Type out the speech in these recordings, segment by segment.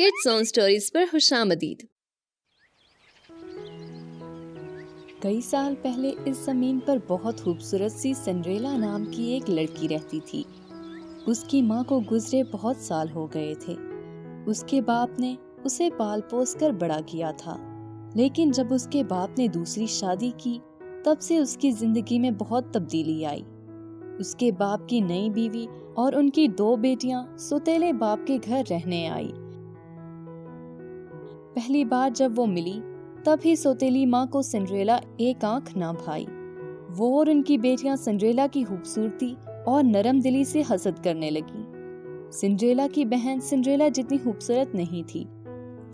Kids on stories पर खुशामदीद। कई साल पहले इस जमीन पर बहुत खूबसूरत सी सिंड्रेला नाम की एक लड़की रहती थी। उसकी माँ को गुजरे बहुत साल हो गए थे। उसके बाप ने उसे पाल पोस कर बड़ा किया था, लेकिन जब उसके बाप ने दूसरी शादी की तब से उसकी जिंदगी में बहुत तब्दीली आई। उसके बाप की नई बीवी और उनकी 2 बेटियां सौतेले बाप के घर रहने आई। पहली बार जब वो मिली तब ही सौतेली माँ को सिंड्रेला एक आंख ना भाई। वो और उनकी बेटियां सिंड्रेला की खूबसूरती और नरम दिली से हसद करने लगी। सिंड्रेला की बहन सिंड्रेला जितनी खूबसूरत नहीं थी,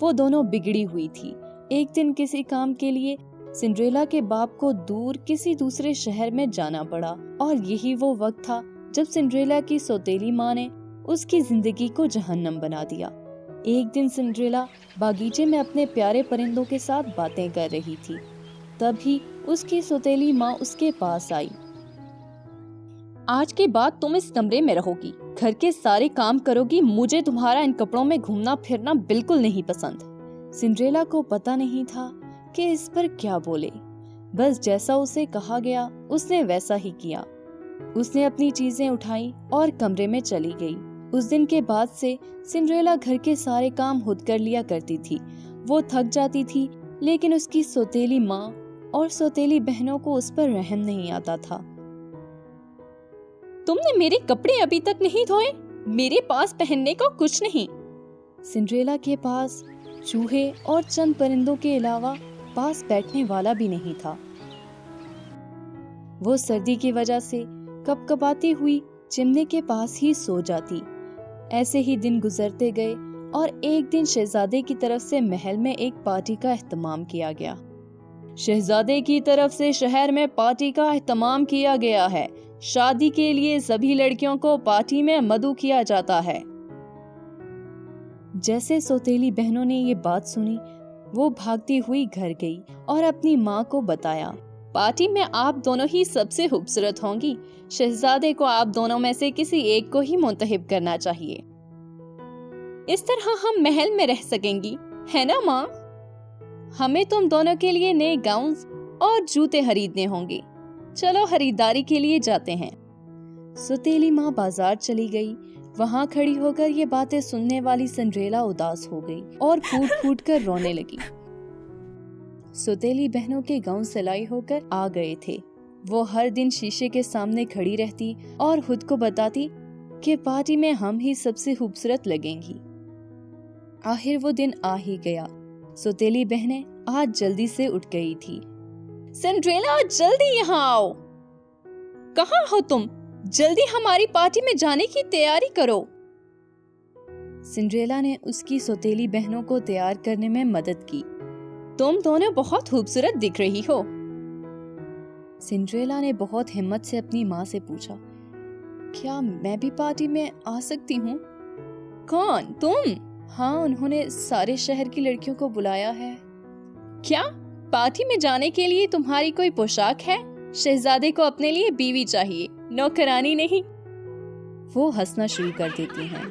वो दोनों बिगड़ी हुई थी। एक दिन किसी काम के लिए सिंड्रेला के बाप को दूर किसी दूसरे शहर में जाना पड़ा और यही वो वक्त था जब सिंड्रेला की सौतेली माँ ने उसकी जिंदगी को जहन्नम बना दिया। एक दिन सिंड्रेला बागीचे में अपने प्यारे परिंदों के साथ बातें कर रही थी, तभी उसकी सौतेली माँ उसके पास आई। आज के बाद तुम इस कमरे में रहोगी, घर के सारे काम करोगी। मुझे तुम्हारा इन कपड़ों में घूमना फिरना बिल्कुल नहीं पसंद। सिंड्रेला को पता नहीं था कि इस पर क्या बोले। बस जैसा उसे कहा गया उसने वैसा ही किया। उसने अपनी चीजें उठाई और कमरे में चली गई। उस दिन के बाद से सिंड्रेला घर के सारे काम खुद कर लिया करती थी। वो थक जाती थी, लेकिन उसकी सौतेली माँ और सौतेली बहनों को उस पर रहम नहीं आता था। तुमने मेरे कपड़े अभी तक नहीं धोए, मेरे पास पहनने को कुछ नहीं। सिंड्रेला के पास चूहे और चंद परिंदों के अलावा पास बैठने वाला भी नहीं था। वो सर्दी की वजह से कपकपाती हुई चिमनी के पास ही सो जाती। ऐसे ही दिन गुजरते गए और एक दिन शहजादे की तरफ से महल में एक पार्टी का एहतमाम किया गया। शहजादे की तरफ से शहर में पार्टी का एहतमाम किया गया है। शादी के लिए सभी लड़कियों को पार्टी में मदऊ किया जाता है। जैसे सौतेली बहनों ने ये बात सुनी, वो भागती हुई घर गई और अपनी माँ को बताया, पार्टी में आप दोनों ही सबसे खूबसूरत होंगी। शहजादे को आप दोनों में से किसी एक को ही मुंतखब करना चाहिए। इस तरह हम महल में रह सकेंगी, है ना माँ? हमें तुम दोनों के लिए नए गाउन और जूते खरीदने होंगे। चलो खरीदारी के लिए जाते हैं। सौतेली माँ बाजार चली गई। वहाँ खड़ी होकर ये बातें सुनने वाली सिंड्रेला उदास हो गई और फूट फूट कर रोने लगी। सौतेली बहनों के गाउन सिलाई होकर आ गए थे। वो हर दिन शीशे के सामने खड़ी रहती और खुद को बताती कि पार्टी में हम ही सबसे खूबसूरत लगेंगी। आखिर वो दिन आ ही गया। सौतेली बहनें आज जल्दी से उठ गई थी। सिंड्रेला, जल्दी यहाँ आओ। कहाँ हो तुम? जल्दी हमारी पार्टी में जाने की तैयारी करो। सिंड्रेला ने उसकी सौतेली बहनों को तैयार करने में मदद की। तुम दोनों बहुत खूबसूरत दिख रही हो। सिंड्रेला ने बहुत हिम्मत से अपनी माँ से पूछा, क्या मैं भी पार्टी में आ सकती हूँ? कौन, तुम? हाँ, उन्होंने सारे शहर की लड़कियों को बुलाया है। क्या पार्टी में जाने के लिए तुम्हारी कोई पोशाक है? शहजादे को अपने लिए बीवी चाहिए, नौकरानी नहीं। वो हंसना शुरू कर देती हैं।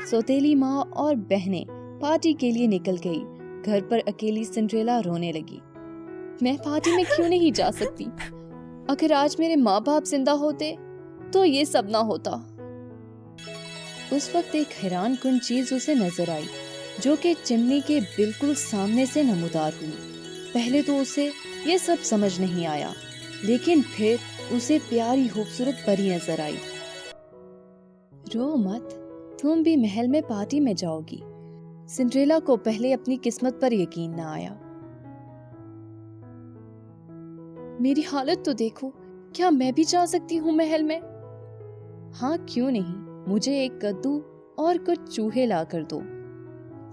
सौतेली माँ और बहनें पार्टी के लिए निकल गई। घर पर अकेली सिंड्रेला रोने लगी। मैं पार्टी में क्यों नहीं जा सकती? अगर आज मेरे माँ बाप जिंदा होते तो ये सब ना होता। उस वक्त एक हैरान कुन चीज उसे नजर आई, जो कि चिमनी के बिल्कुल सामने से नमूदार हुई। पहले तो उसे ये सब समझ नहीं आया, लेकिन फिर उसे प्यारी खूबसूरत परी नजर आई। रो मत, तुम भी महल में पार्टी में जाओगी। सिंड्रेला को पहले अपनी किस्मत पर यकीन न आया। मेरी हालत तो देखो, क्या मैं भी जा सकती हूँ महल में? हाँ, क्यों नहीं, मुझे एक कद्दू और कुछ चूहे ला कर दो।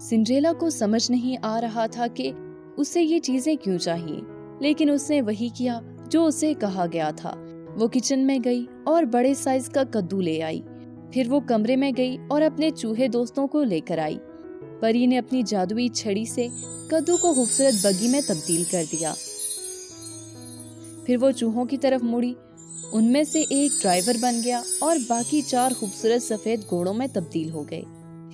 सिंड्रेला को समझ नहीं आ रहा था कि उसे ये चीजें क्यों चाहिए, लेकिन उसने वही किया जो उसे कहा गया था। वो किचन में गई और बड़े साइज का कद्दू ले आई। फिर वो कमरे में गई और अपने चूहे दोस्तों को लेकर आई। परी ने अपनी जादुई छड़ी से कद्दू को खूबसूरत बग्गी में तब्दील कर दिया। फिर वो चूहों की तरफ मुड़ी। उनमें से एक ड्राइवर बन गया और बाकी 4 खूबसूरत सफेद घोड़ों में तब्दील हो गए।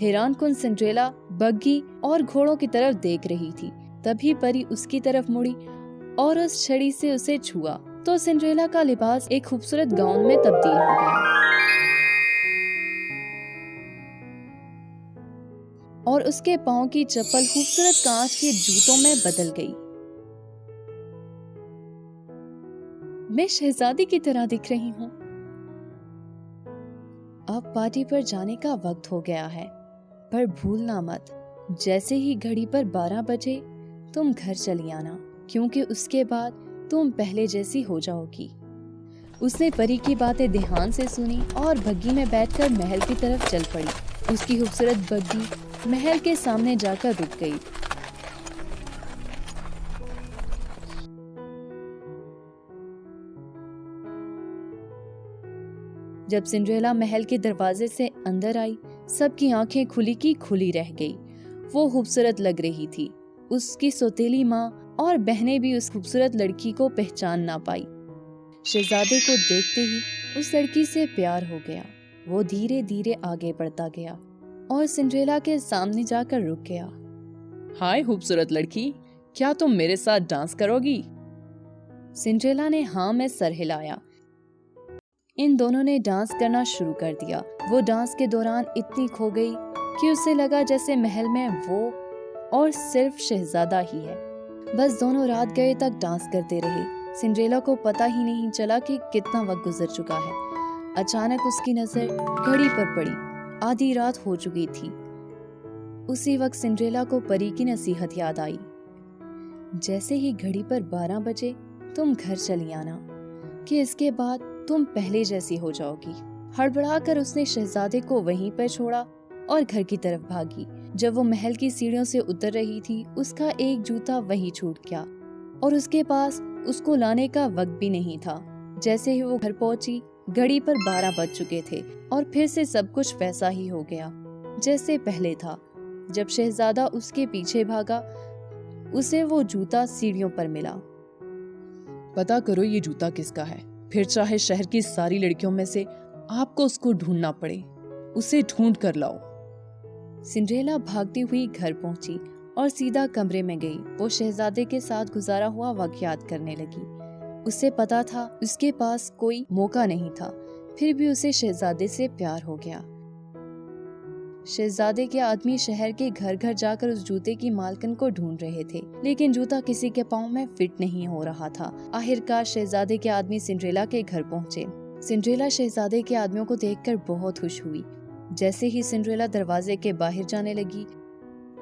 हैरान कुन सिंड्रेला बग्गी और घोड़ों की तरफ देख रही थी। तभी परी उसकी तरफ मुड़ी और उस छड़ी से उसे छुआ तो सिंड्रेला का लिबास एक खूबसूरत गाउन में तब्दील हो गया और उसके पाँव की चप्पल खूबसूरत कांच के जूतों में बदल गई। मैं शहजादी की तरह दिख रही हूँ। अब पार्टी पर जाने का वक्त हो गया है, पर भूलना मत, जैसे ही घड़ी पर 12 बजे तुम घर चली आना, क्योंकि उसके बाद तुम पहले जैसी हो जाओगी। उसने परी की बातें ध्यान से सुनी और बग्गी में बैठकर महल की तरफ चल पड़ी। उसकी खूबसूरत बग्गी महल के सामने जाकर रुक गई। जब सिंड्रेला महल के दरवाजे से अंदर आई, सबकी आंखें खुली की खुली रह गई। वो खूबसूरत लग रही थी। उसकी सौतेली माँ और बहनें भी उस खूबसूरत लड़की को पहचान ना पाई। शहजादे को देखते ही उस लड़की से प्यार हो गया। वो धीरे धीरे आगे बढ़ता गया और सिंड्रेला के सामने जाकर रुक गया। हाय खूबसूरत लड़की, क्या तुम मेरे साथ डांस करोगी? सिंड्रेला ने हाँ में सर हिलाया। इन दोनों ने डांस करना शुरू कर दिया। वो डांस के दौरान इतनी खो गई कि उसे लगा जैसे महल में वो और सिर्फ शहजादा ही है। बस दोनों रात गए तक डांस करते रहे। सिंड्रेला को पता ही नहीं चला कि कितना वक्त गुजर चुका है। अचानक उसकी नजर घड़ी पर पड़ी। आधी रात हो चुकी थी। उसी वक्त सिंड्रेला को परी की नसीहत याद आई। जैसे ही घड़ी पर 12 बजे तुम घर चली आना, कि इसके बाद तुम पहले जैसी हो जाओगी। हड़बड़ाकर उसने शहजादे को वहीं पर छोड़ा और घर की तरफ भागी। जब वो महल की सीढ़ियों से उतर रही थी, उसका एक जूता वहीं छूट गया और उसके पास उसको लाने का वक्त भी नहीं था। जैसे ही वो घर पहुंची, घड़ी पर 12 बज चुके थे और फिर से सब कुछ वैसा ही हो गया जैसे पहले था। जब शहजादा उसके पीछे भागा, उसे वो जूता सीढ़ियों पर मिला। पता करो ये जूता किसका है, फिर चाहे शहर की सारी लड़कियों में से आपको उसको ढूंढना पड़े। उसे ढूंढ कर लाओ। सिंड्रेला भागती हुई घर पहुंची और सीधा कमरे में गई। वो शहजादे के साथ गुजारा हुआ वक्त याद करने लगी। उसे पता था उसके पास कोई मौका नहीं था, फिर भी उसे शहजादे से प्यार हो गया। शहजादे के आदमी शहर के घर घर जाकर उस जूते की मालकिन को ढूंढ रहे थे, लेकिन जूता किसी के पाँव में फिट नहीं हो रहा था। आखिरकार शहजादे के आदमी सिंड्रेला के घर पहुंचे। सिंड्रेला शहजादे के आदमियों को देखकर बहुत खुश हुई। जैसे ही सिंड्रेला दरवाजे के बाहर जाने लगी,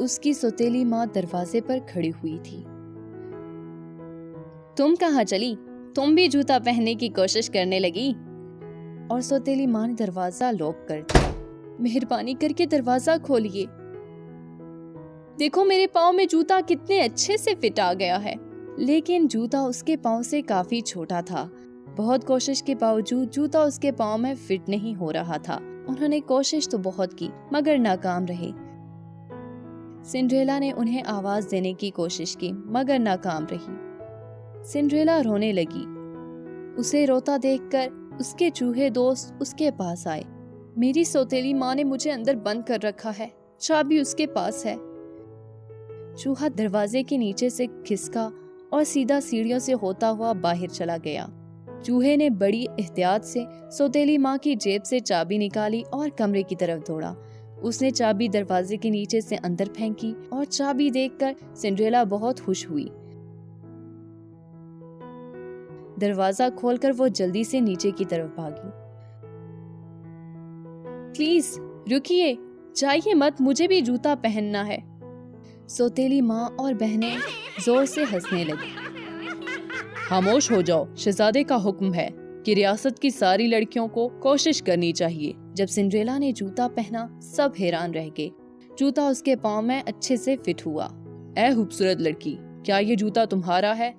उसकी सौतेली माँ दरवाजे पर खड़ी हुई थी। तुम कहाँ चली? तुम भी जूता पहनने की कोशिश करने लगी? और सौतेली माँ ने दरवाजा लॉक कर दिया। मेहरबानी करके दरवाजा खोलिए। देखो मेरे पाँव में जूता कितने अच्छे से फिट आ गया है। लेकिन जूता उसके पाँव से काफी छोटा था। बहुत कोशिश के बावजूद जूता उसके पाँव में फिट नहीं हो रहा था। उन्होंने कोशिश तो बहुत की, मगर नाकाम रहे। सिंड्रेला ने उन्हें आवाज देने की कोशिश की, मगर नाकाम रही। सिंड्रेला रोने लगी। उसे रोता देखकर उसके चूहे दोस्त उसके पास आए। मेरी सौतेली माँ ने मुझे अंदर बंद कर रखा है, चाबी उसके पास है। चूहा दरवाजे के नीचे से खिसका और सीधा सीढ़ियों से होता हुआ बाहर चला गया। चूहे ने बड़ी एहतियात से सौतेली माँ की जेब से चाबी निकाली और कमरे की तरफ दौड़ा। उसने चाबी दरवाजे के नीचे से अंदर फेंकी और चाबी देखकर सिंड्रेला बहुत खुश हुई। दरवाजा खोलकर वो जल्दी से नीचे की तरफ भागी। प्लीज रुकिए, जाइए मत, मुझे भी जूता पहनना है। सौतेली माँ और बहनें जोर से हंसने लगी। खामोश हो जाओ, शहजादे का हुक्म है कि रियासत की सारी लड़कियों को कोशिश करनी चाहिए। जब सिंड्रेला ने जूता पहना, सब हैरान रह गए। जूता उसके पाँव में अच्छे से फिट हुआ। ऐ खूबसूरत लड़की, क्या ये जूता तुम्हारा है?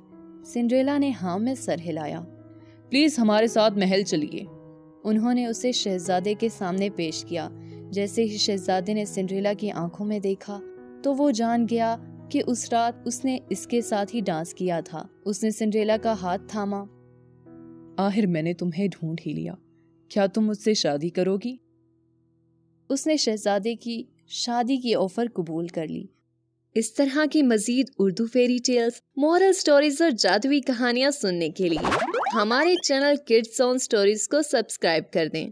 सिंड्रेला ने हाँ में सर हिलाया। प्लीज हमारे साथ महल चलिए। उन्होंने उसे शहजादे के सामने पेश किया। जैसे ही शहजादे ने सिंड्रेला की आंखों में देखा, तो वो जान गया कि उस रात उसने इसके साथ ही डांस किया था। उसने सिंड्रेला का हाथ थामा। आखिर मैंने तुम्हें ढूंढ ही लिया, क्या तुम मुझसे शादी करोगी? उसने शहजादे की شادی کی آفر قبول کر لی۔ اس طرح کی مزید Urdu fairy tales, moral stories اور جادوئی کہانیاں سننے کے لیے ہمارے چینل کڈز آن سٹوریز کو سبسکرائب کر دیں۔